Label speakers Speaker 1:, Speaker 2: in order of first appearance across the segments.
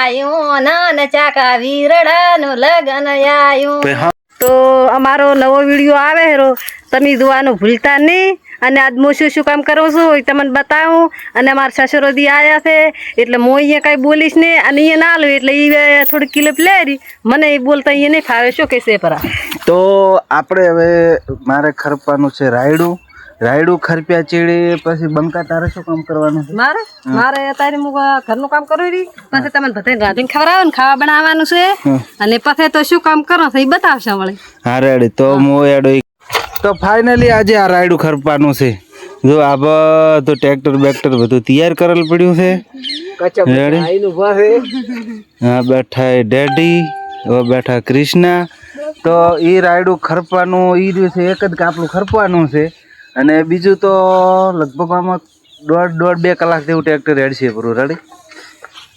Speaker 1: આયું નાન ચાકા વીરડાનું લગન આયું. તો અમારો નવો વિડીયો આવે હેરો તમે જોવાનું ભૂલતા નહીં. અને આજ હું શું કામ કરું છું એ તમને બતાવું. અને અમારા સસુરોદી આવ્યા છે એટલે હું અહીંયા કાંઈ બોલીશ ને અને અહીંયા ના લો એટલે એ થોડી ક્લિપ લેરી મને એ બોલતા અહીંયા નહીં ફાવે. શું કહેશે પરા?
Speaker 2: તો આપણે હવે મારે ખરપાનું છે રાયડું ખરપ્યા ચીડી પછી બંકા. તારે શું કામ કરવાનું છે?
Speaker 1: મારે અત્યારે હું ઘરનું કામ કરું રહી પછી તમને બધાને રાંધીને ખવડાવો ને ખાવા બનાવવાનું છે અને પછી તો શું કામ કરો છો એ બતાવશે વળી.
Speaker 2: હા રેડી. તો હું એડો તો ફાઇનલી આજે આ રાયડું ખરપાનું છે. જો આ બધું ટ્રેક્ટર બેક્ટર બધું તૈયાર કરેલ પડ્યું છે. હા બેઠા ડેડી, હવે બેઠા કૃષ્ણા. તો એ રાયડું ખરપાનું એ રહ્યું છે એક જ કાપલું ખરપાનું છે. અને બીજું તો લગભગ આમાં દોઢ 2 કલાક જેવું ટ્રેક્ટર હેડશે પૂરું. રેડી.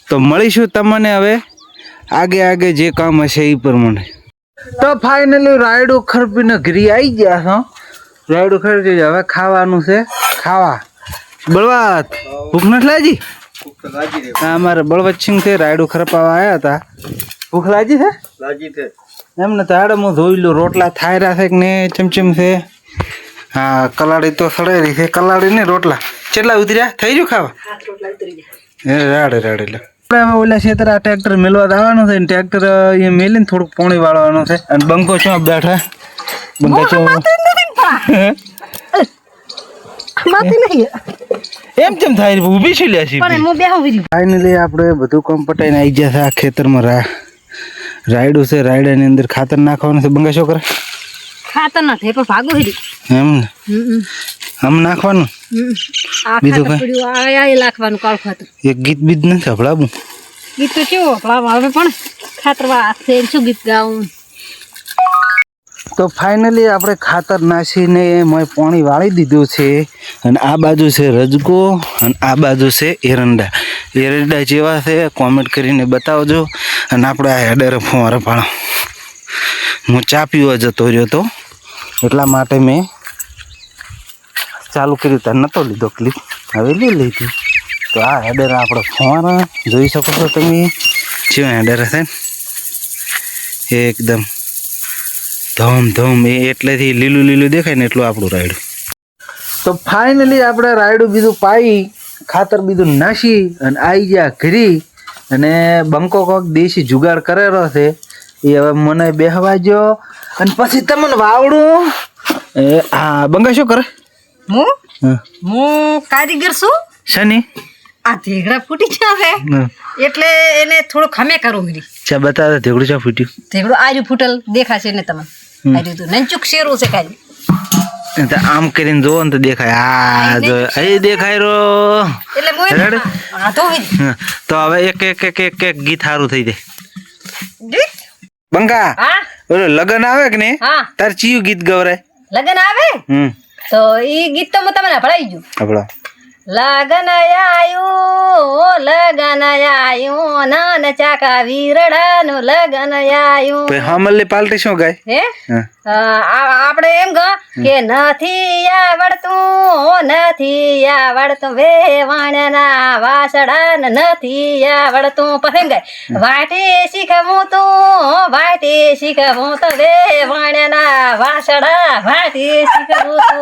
Speaker 2: તો મળીશું તમને હવે આગે જે કામ હશે એ પ્રમાણે. તો ફાઇનલી રાયડું ખરપીને ઘરી આવી ગયા છો. રાયડું ખરપી હવે ખાવાનું છે. ખાવા બળવાત ભૂખ નથી લાગી? હા અમારે બળવતસિંહ છે રાયડું ખરપાવા આવ્યા હતા. ભૂખ લાગી છે? એમ ને તાડે હું જોઈ લો રોટલા થાયરા છે કે ને ચમચમ છે. હા કલાડી તો સડાઈ છે. કલાડી ને રોટલા કેટલા ઉતર્યા? થઈ ગયું ખાવા? રાડે લે. આપણે ઓલા ખેતર આ ટ્રેક્ટર મેળવા આવવાનું છે. ટ્રેક્ટર અહીંયા મેલીને થોડુંક પાણી વાળવાનું છે. અને બંકો છો બેઠા બંકા છો એમ કેમ થાય ઊભી છે લ્યા છે. ફાઇનલી આપણે બધું કામ પટાઈને આવી ગયા છે. આ ખેતરમાં રાયડું છે. રાયડાની અંદર ખાતર નાખવાનું છે. બંગા શું કરે?
Speaker 1: ખાતર નથી પણ ભાગો હીરી
Speaker 2: એમ ને આમ નાખવાનું. બીજું કઈ
Speaker 1: નાખવાનું કાળું ખાતર.
Speaker 2: એક ગીત બીત નથી હભળાવું?
Speaker 1: ગીત તો કેવું હભળાવું હવે પણ ખાતર શું ગીત ગાવું.
Speaker 2: તો ફાઇનલી આપણે ખાતર નાખીને મેં પાણી વાળી દીધું છે. અને આ બાજુ છે રજકો અને આ બાજુ છે એરંડા જેવા છે કોમેન્ટ કરીને બતાવજો. અને આપણે આ હેડર ફોરે પાડો. હું ચા પીવા જતો રહ્યો તો એટલા માટે મેં ચાલુ કર્યું. ત્યાં નહોતો લીધો ક્લિપ, હવે લઈ લીધી. તો આ હેડર આપણે ફોર જોઈ શકો છો તમે. જેવા હેડર હશે ને એકદમ ધમ એ એટલેથી લીલું દેખાય ને એટલું આપણું રાયડું. તો ફાઇનલી આપણે રાયડું બીજું પાઈ ખાતર બીજું નાસી અને આવી ગયા ઘરી. અને બંકો કોક દેશી જુગાડ કરેલો છે એ હવે મને બેહવા જો અને પછી તમને વાવડું. હા બંગા શું કરે?
Speaker 1: હું કારીગર છું.
Speaker 2: શની?
Speaker 1: આ ધેગડા ફૂટી જાવે એટલે એને થોડું ખમે કરું ગરી.
Speaker 2: ચા બતા ધેગડું ચા ફૂટ્યું?
Speaker 1: ધેગડું આર્યું ફૂટલ દેખાશે ને તમને. આર્યું તો નંચુક શેરું છે કાઈ.
Speaker 2: આમ કરીને જોવો ને તો દેખાય. આ જો એ દેખાય રો
Speaker 1: એટલે મોય આ તો
Speaker 2: હવે એક ગીત સારું થઈ જાય. બંગા ઓલો લગન આવે કે ને તાર ચિયું ગીત ગવરાય?
Speaker 1: લગન આવે તો ઈ ગીત તો હું તમને ભણાઈ ગયું.
Speaker 2: ભણા.
Speaker 1: લગન આયું નાન ચાકા વીરડાનું લગન આયું.
Speaker 2: હમલ્લી પાલટી શું ગાય?
Speaker 1: હે આપણે એમ કે નથી આવડતું વેવાણના વાસડા નથી આવડતું. પછી ગાય વાટે શીખવું તો વેવાણના વાસડા વાટે શીખવું તું.